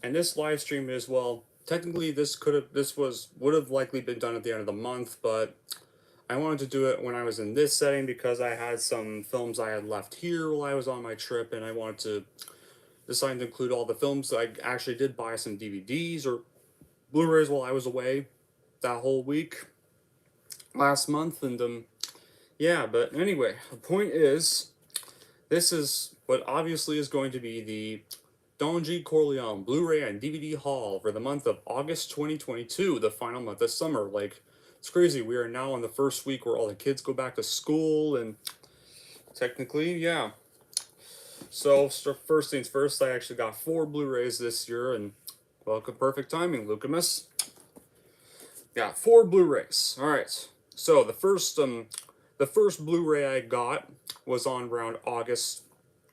And this live stream is, well, technically would have likely been done at the end of the month, but I wanted to do it when I was in this setting because I had some films I had left here while I was on my trip, and I wanted to decide to include all the films. I actually did buy some DVDs or Blu-rays while I was away that whole week last month, and yeah. But anyway, the point is, this is what obviously is going to be the Don G. Corleone Blu-ray and DVD haul for the month of August 2022, the final month of summer. Like, it's crazy. We are now in the first week where all the kids go back to school, and technically, yeah. So, first things first, I actually got 4 Blu-rays this year, and welcome, perfect timing, Lucamus. Yeah, 4 Blu-rays. All right. So the first Blu-ray I got was on around August.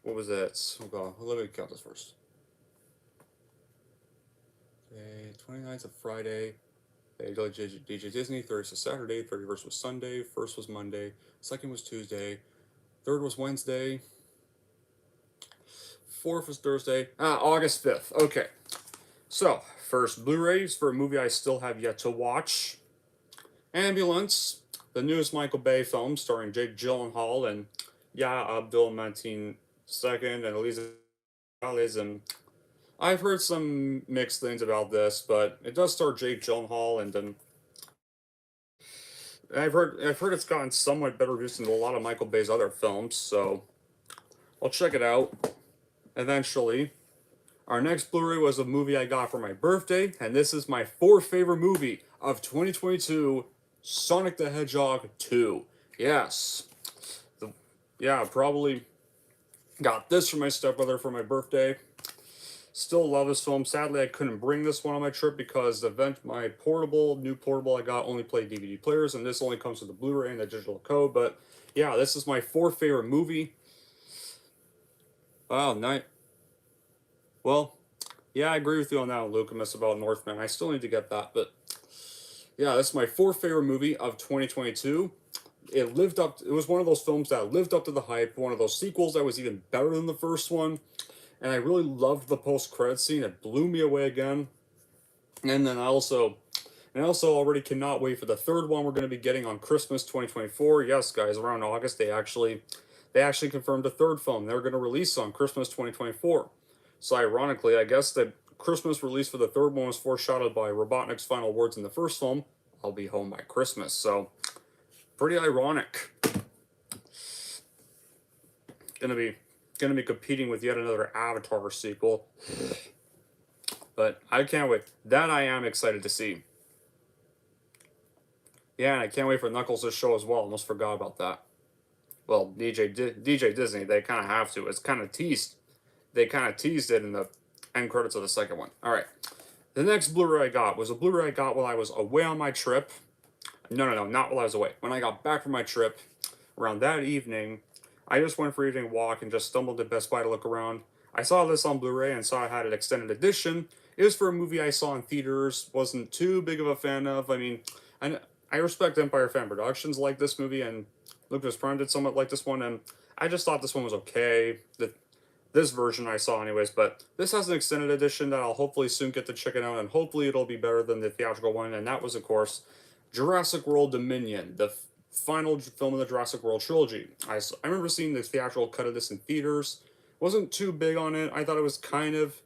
What was it? Oh god, let me count this first. Okay, 29th of Friday. DJ Disney. 30th was Saturday. 31st was Sunday. 1st was Monday. 2nd was Tuesday. 3rd was Wednesday. 4th was Thursday. August 5th. Okay. So, first Blu-rays for a movie I still have yet to watch. Ambulance, the newest Michael Bay film starring Jake Gyllenhaal and Abdul-Mateen II and Elisa Gonzalez. And I've heard some mixed things about this, but it does star Jake Gyllenhaal, and I've heard it's gotten somewhat better reviews than a lot of Michael Bay's other films, so I'll check it out eventually. Our next Blu-ray was a movie I got for my birthday, and this is my 4th favorite movie of 2022, Sonic the Hedgehog 2. Yes. Probably got this for my stepbrother for my birthday. Still love this film. Sadly, I couldn't bring this one on my trip because my new portable I got only played DVD players, and this only comes with the Blu-ray and the digital code. But yeah, this is my 4th favorite movie. Wow, night. Well, yeah, I agree with you on that one, Lucamus, about Northman. I still need to get that, but yeah, this is my 4th favorite movie of 2022. It was one of those films that lived up to the hype, one of those sequels that was even better than the first one, and I really loved the post-credit scene. It blew me away again. And then I also already cannot wait for the 3rd one we're going to be getting on Christmas 2024. Yes, guys, around August they actually confirmed a 3rd film they're going to release on Christmas 2024. So ironically, I guess the Christmas release for the 3rd one was foreshadowed by Robotnik's final words in the first film, "I'll be home by Christmas." So pretty ironic. Gonna be competing with yet another Avatar sequel. But I can't wait. That I am excited to see. Yeah, and I can't wait for Knuckles' show as well. Almost forgot about that. Well, DJ Disney, they kind of have to. It's kind of teased. They kind of teased it in the end credits of the 2nd one. All right. The next Blu-ray I got was a Blu-ray I got while I was away on my trip. No, not while I was away. When I got back from my trip, around that evening, I just went for an evening walk and just stumbled to Best Buy to look around. I saw this on Blu-ray and saw it had an extended edition. It was for a movie I saw in theaters, wasn't too big of a fan of. I mean, I respect Empire Fan Productions like this movie, and Lucas Prime did somewhat like this one, and I just thought this one was okay. This version I saw anyways, but this has an extended edition that I'll hopefully soon get to check it out, and hopefully it'll be better than the theatrical one, and that was, of course, Jurassic World Dominion, the final film of the Jurassic World trilogy. I remember seeing the theatrical cut of this in theaters. Wasn't too big on it. I thought it was kind of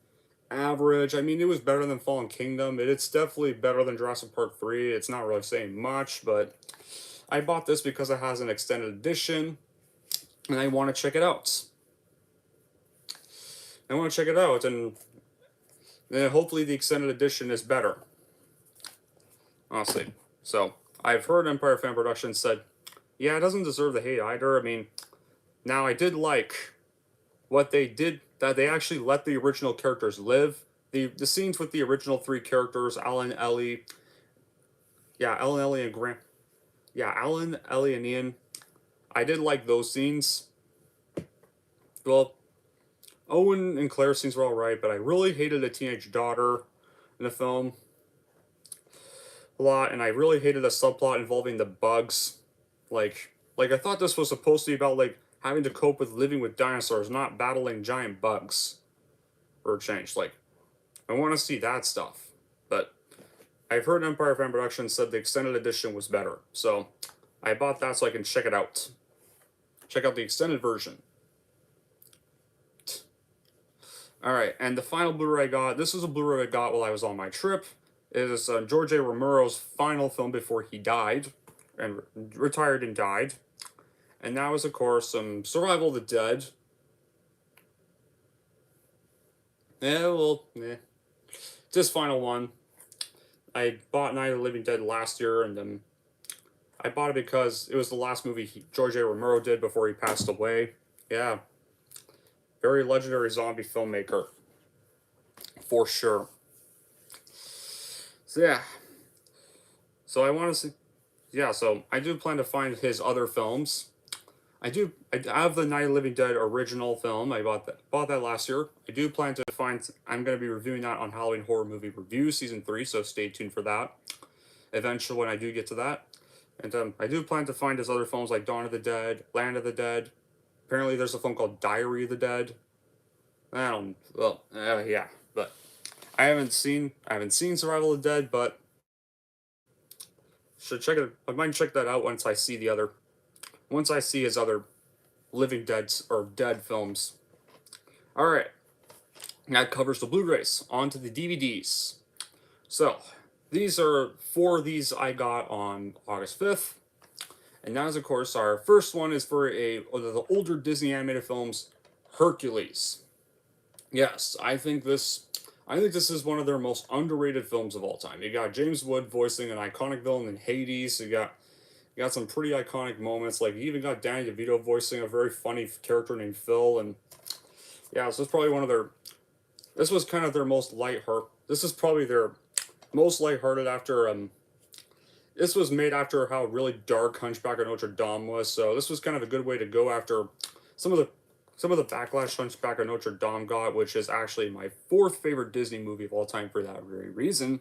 average. I mean, it was better than Fallen Kingdom. It's definitely better than Jurassic Park 3. It's not really saying much, but I bought this because it has an extended edition, and I want to check it out. And hopefully the extended edition is better. Honestly. So, I've heard Empire Fan Productions said, yeah, it doesn't deserve the hate either. I mean, now I did like what they did, that they actually let the original characters live. The scenes with the original 3 characters, Alan, Ellie, and Grant. Yeah, Alan, Ellie, and Ian. I did like those scenes. Well, Owen and Claire's scenes were alright, but I really hated the teenage daughter in the film a lot, and I really hated the subplot involving the bugs. Like I thought this was supposed to be about, like, having to cope with living with dinosaurs, not battling giant bugs. For a change. Like, I want to see that stuff. But I've heard Empire Fan Productions said the extended edition was better. So I bought that so I can check it out. Check out the extended version. Alright, and the final Blu-ray I got, this is a Blu-ray I got while I was on my trip. It is George A. Romero's final film before he died, and retired and died. And that was, of course, Survival of the Dead. This final one. I bought Night of the Living Dead last year, and I bought it because it was the last movie George A. Romero did before he passed away. Yeah. Very legendary zombie filmmaker. For sure. So, yeah. So, I want to see... Yeah, so I do plan to find his other films. I have the Night of the Living Dead original film. I bought that last year. I do plan to find... I'm going to be reviewing that on Halloween Horror Movie Review Season 3, so stay tuned for that. Eventually, when I do get to that. And I do plan to find his other films like Dawn of the Dead, Land of the Dead. Apparently, there's a film called Diary of the Dead. Yeah, but I haven't seen Survival of the Dead, but should check it. I might check that out once I see his other Living Dead or Dead films. All right, that covers the Blu-rays. On to the DVDs. So these are 4 of these I got on August 5th. And now, of course, our first one is for the older Disney animated films, Hercules. Yes, I think this is one of their most underrated films of all time. You got James Wood voicing an iconic villain in Hades. You got some pretty iconic moments. Like, you even got Danny DeVito voicing a very funny character named Phil. And yeah, this was probably this was kind of their most lighthearted. This is probably their most lighthearted after this was made after how really dark Hunchback of Notre Dame was. So this was kind of a good way to go after some of the backlash Hunchback of Notre Dame got, which is actually my 4th favorite Disney movie of all time for that very reason.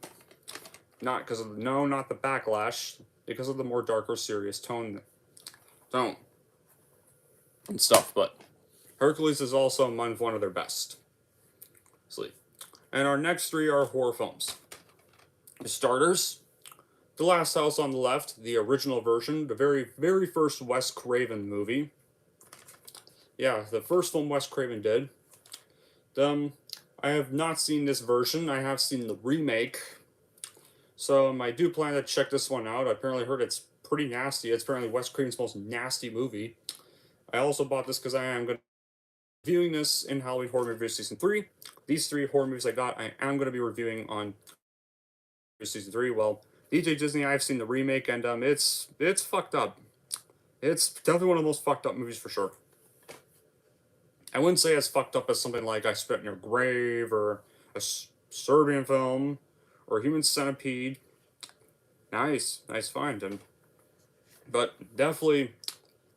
Not because of not the backlash, because of the more darker, serious tone and stuff. But Hercules is also among one of their best. And our next 3 are horror films. The starters, The Last House on the Left, the original version, the very, very first Wes Craven movie. Yeah, the first film Wes Craven did. I have not seen this version. I have seen the remake. So I do plan to check this one out. I apparently heard it's pretty nasty. It's apparently Wes Craven's most nasty movie. I also bought this because I am going to be reviewing this in Halloween Horror Movie Season 3. These 3 horror movies I got, I am going to be reviewing on Season 3. Well, DJ Disney, I've seen the remake, and it's fucked up. It's definitely one of the most fucked up movies for sure. I wouldn't say as fucked up as something like I Spit in Your Grave, or a Serbian film, or Human Centipede. Nice find. But definitely,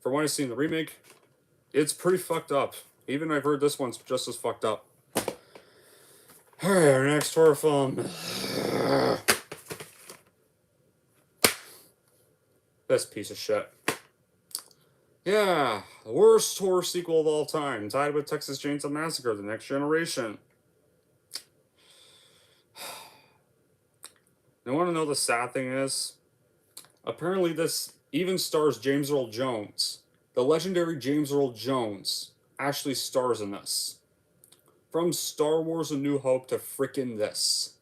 for what I've seen the remake, it's pretty fucked up. Even I've heard this one's just as fucked up. Alright, our next horror film. This piece of shit. Yeah, the worst horror sequel of all time, tied with Texas Chainsaw Massacre: The Next Generation. You want to know the sad thing is? Apparently this even stars James Earl Jones. The legendary James Earl Jones actually stars in this. From Star Wars: A New Hope to frickin' this.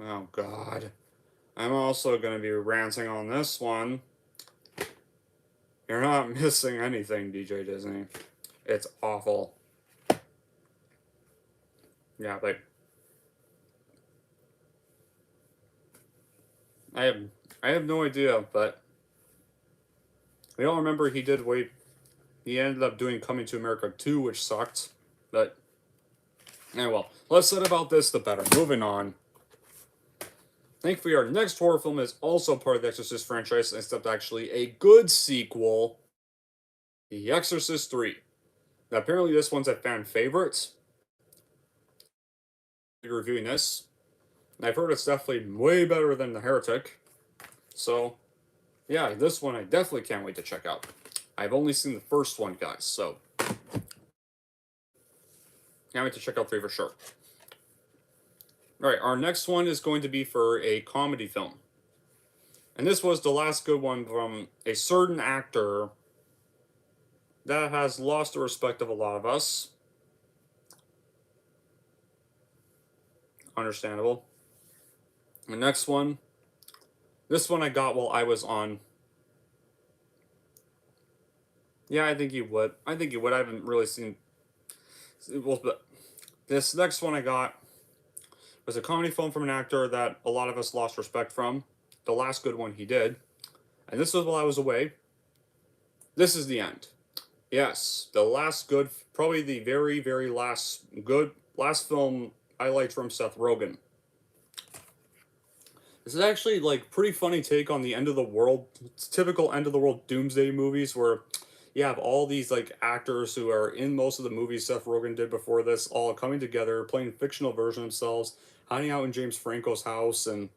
Oh, God. I'm also going to be ranting on this one. You're not missing anything, DJ Disney. It's awful. Yeah, but I have no idea, but we all remember he ended up doing Coming to America 2, which sucked. But well, less said about this, the better. Moving on. Thankfully, our next horror film is also part of the Exorcist franchise, except actually a good sequel, The Exorcist 3. Now, apparently this one's a fan favorite. I'll be reviewing this. And I've heard it's definitely way better than The Heretic. So, yeah, this one I definitely can't wait to check out. I've only seen the first one, guys, so Can't wait to check out 3 for sure. Alright, our next one is going to be for a comedy film. And this was the last good one from a certain actor that has lost the respect of a lot of us. Understandable. The next one, this one I got while I was on. Yeah, I think you would. I think you would. I haven't really seen. Well, but this next one I got was a comedy film from an actor that a lot of us lost respect from. The last good one he did. And this was while I was away. This is the end. Yes, the last good, probably the very, very last film I liked from Seth Rogen. This is actually like pretty funny take on the end of the world, typical end of the world doomsday movies where you have all these like actors who are in most of the movies Seth Rogen did before this, all coming together, playing fictional versions of themselves, hiding out in James Franco's house and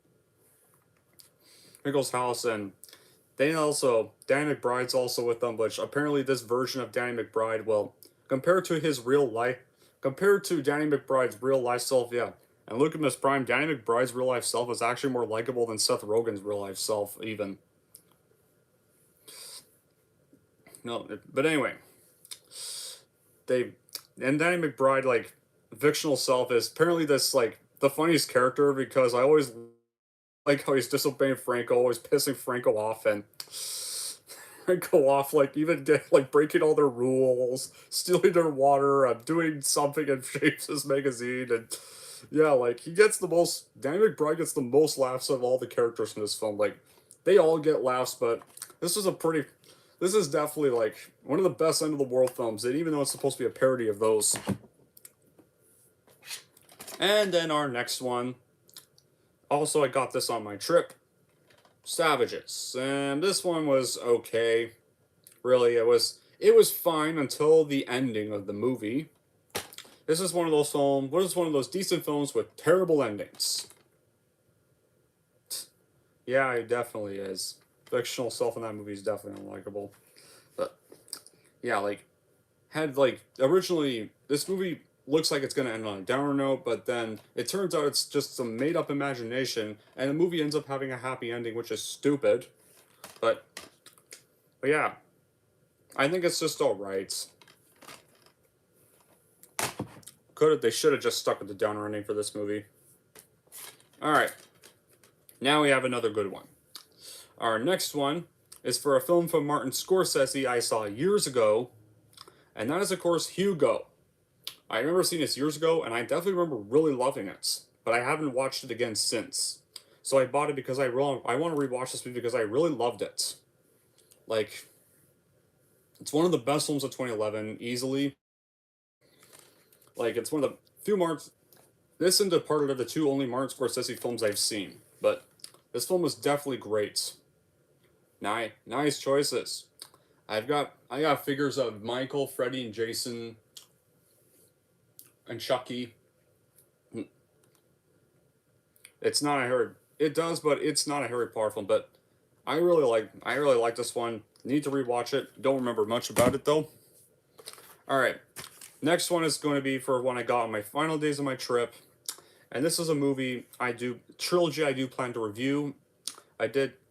then also Danny McBride's also with them, which apparently this version of Danny McBride, well, compared to Danny McBride's real life self, yeah. And look at Miss Prime, Danny McBride's real life self is actually more likable than Seth Rogen's real life self, even. No, but anyway, and Danny McBride, like, fictional self is apparently this, like, the funniest character because I always like how he's disobeying Franco, always pissing Franco off, and Franco off, like, even like, breaking all their rules, stealing their water, doing something in Shapes' magazine, and yeah, like, Danny McBride gets the most laughs of all the characters in this film. Like, they all get laughs, but this is definitely, like, one of the best end of the world films, and even though it's supposed to be a parody of those. And then our next one, also I got this on my trip, Savages, and this one was okay. Really, it was fine until the ending of the movie. This is one of those decent films with terrible endings. Yeah, it definitely is. Fictional self in that movie is definitely unlikable. But yeah, like, originally this movie looks like it's gonna end on a downer note, but then it turns out it's just some made up imagination, and the movie ends up having a happy ending, which is stupid. But yeah, I think it's just alright. They should have just stuck with the downer ending for this movie. Alright. Now we have another good one. Our next one is for a film from Martin Scorsese I saw years ago, and that is, of course, Hugo. I remember seeing this years ago, and I definitely remember really loving it, but I haven't watched it again since. So I bought it because I want to rewatch this movie because I really loved it. Like, it's one of the best films of 2011, easily. Like, it's one of the few this and Departed are the two only Martin Scorsese films I've seen, but this film was definitely great. Nice choices. I got figures of Michael, Freddy, and Jason, and Chucky. It does, but it's not a Harry Potter film. But I really like this one. Need to rewatch it. Don't remember much about it though. All right, next one is going to be for one I got on my final days of my trip, and this is a movie trilogy I do plan to review.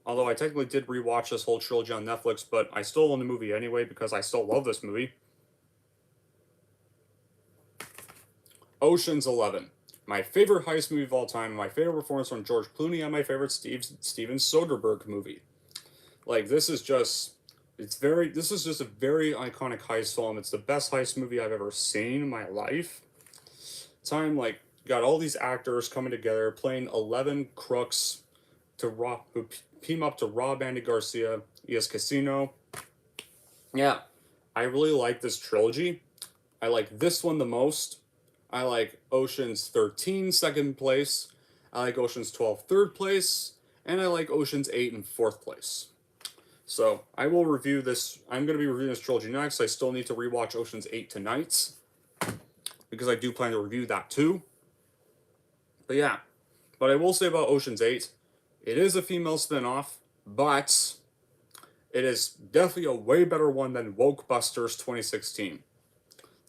Although I technically did rewatch this whole trilogy on Netflix, but I still own the movie anyway because I still love this movie. Ocean's 11. My favorite heist movie of all time, my favorite performance from George Clooney, and my favorite Steven Soderbergh movie. Like, this is just a very iconic heist film. It's the best heist movie I've ever seen in my life. Got all these actors coming together, playing 11 crooks who team up to rob Andy Garcia, ES Casino. Yeah, I really like this trilogy. I like this one the most. I like Ocean's 13 second place. I like Ocean's 12 third place. And I like Ocean's 8 in fourth place. So I will review this. I'm going to be reviewing this trilogy next. I still need to rewatch Ocean's 8 tonight, because I do plan to review that too. But yeah. But I will say about Ocean's 8, it is a female spin-off, but it is definitely a way better one than Wokebusters 2016.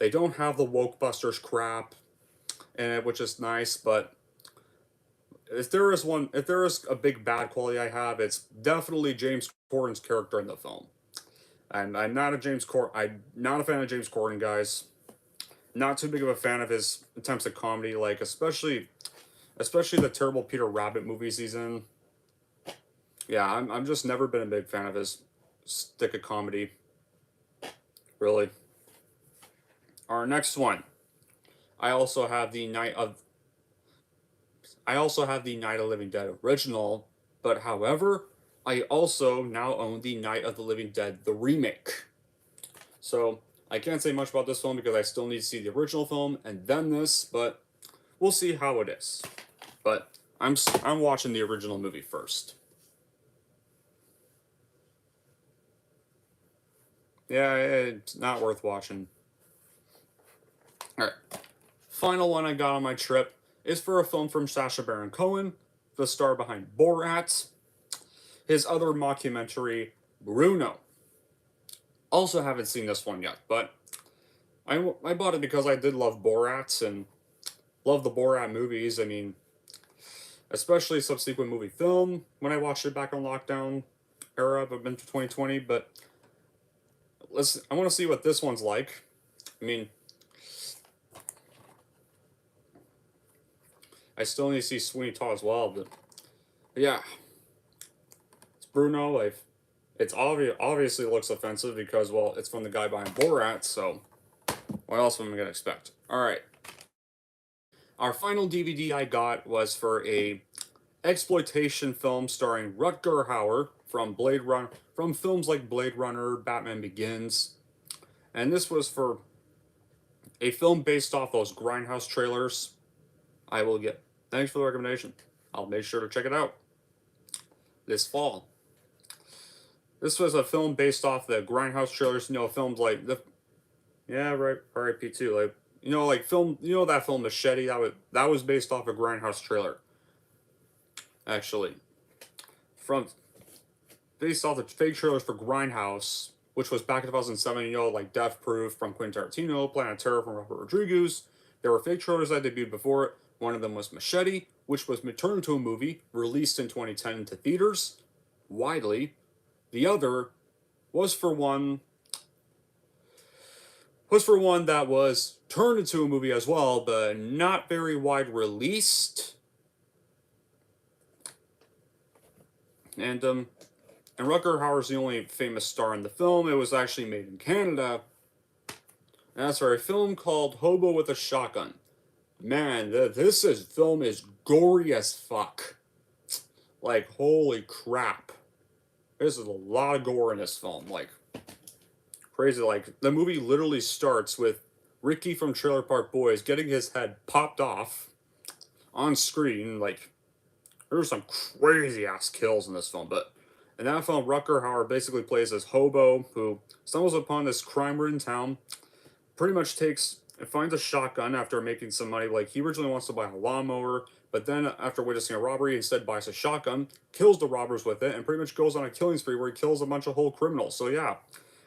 They don't have the Wokebusters crap in it, which is nice, but if there is a big bad quality I have, it's definitely James Corden's character in the film. And I'm not a fan of James Corden, guys. Not too big of a fan of his attempts at comedy, like especially the terrible Peter Rabbit movies he's in. Yeah, I'm just never been a big fan of his stick of comedy. Really. Our next one. I also have the Night of Living Dead original, but however, I also now own the Night of the Living Dead the remake. So I can't say much about this film because I still need to see the original film and then this, but we'll see how it is. But I'm watching the original movie first. Yeah, it's not worth watching. All right. Final one I got on my trip is for a film from Sacha Baron Cohen, the star behind Borat. His other mockumentary, Bruno. Also haven't seen this one yet, but I bought it because I did love Borat and love the Borat movies. I mean, especially subsequent movie film when I watched it back on lockdown era of into 2020. But I want to see what this one's like. I mean, I still need to see Sweeney Todd as well, but yeah, it's Bruno. It's obviously looks offensive because, well, it's from the guy behind Borat, so what else am I gonna expect? All right. Our final DVD I got was for a exploitation film starring Rutger Hauer from films like Blade Runner, Batman Begins, and this was for a film based off those Grindhouse trailers. Thanks for the recommendation. I'll make sure to check it out this fall. This was a film based off the Grindhouse trailers, films like right, RIP2, that film Machete, that was based off a Grindhouse trailer. Actually, based off the fake trailers for Grindhouse, which was back in 2007, like Death Proof from Quentin Tarantino, Planet Terror from Robert Rodriguez. There were fake trailers that debuted before it. One of them was Machete, which was turned into a movie, released in 2010 into theaters, widely. The other was for one that was turned into a movie as well, but not very wide released. And Rutger Hauer's the only famous star in the film. It was actually made in Canada. And that's for a film called Hobo with a Shotgun. Man, this film is gory as fuck. Like, holy crap. There's a lot of gore in this film. Like, crazy. Like, the movie literally starts with Ricky from Trailer Park Boys getting his head popped off on screen. Like, there's some crazy ass kills in this film, but in that film, Rutger Hauer basically plays this hobo who stumbles upon this crime-ridden town, pretty much finds a shotgun after making some money. Like, he originally wants to buy a lawnmower, but then after witnessing a robbery, instead buys a shotgun, kills the robbers with it, and pretty much goes on a killing spree where he kills a bunch of whole criminals. So yeah,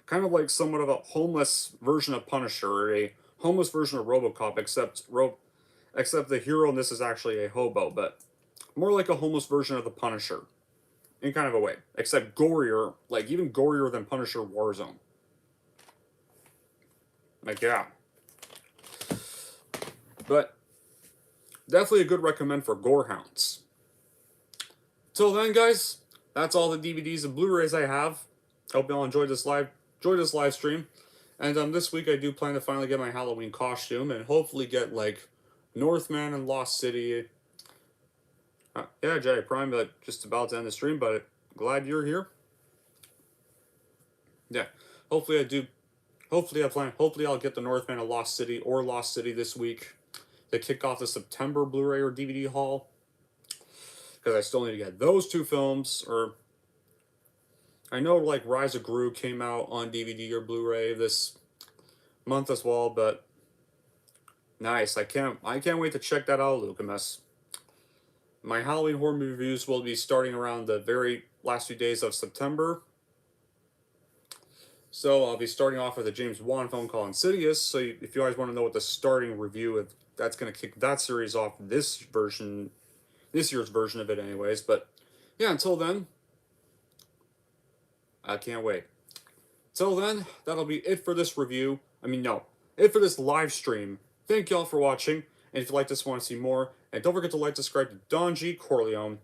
kind of like somewhat of a homeless version of Punisher, or a homeless version of RoboCop, except the hero in this is actually a hobo, but more like a homeless version of the Punisher, in kind of a way, except gorier, like even gorier than Punisher Warzone. Like, yeah. But definitely a good recommend for gorehounds. Till then, guys, that's all the DVDs and Blu-rays I have. Hope y'all enjoyed this live stream. And this week I do plan to finally get my Halloween costume and hopefully get like Northman and Lost City. Yeah, Jedi Prime, but just about to end the stream, but glad you're here. Yeah, hopefully I'll get the Northman and Lost City this week to kick off the September Blu-ray or DVD haul. Because I still need to get those two films, or I know like Rise of Gru came out on DVD or Blu-ray this month as well, but nice. I can't wait to check that out, Lucamus. My Halloween horror movie reviews will be starting around the very last few days of September. So I'll be starting off with a James Wan film called Insidious. So if you guys want to know what the starting review of that's going to kick that series off, this year's version of it, anyways. But yeah, until then, I can't wait. Till then, that'll be it for this review. I mean, no, it for this live stream. Thank y'all for watching, and if you like this, want to see more, and don't forget to like, subscribe to Don G. Corleone.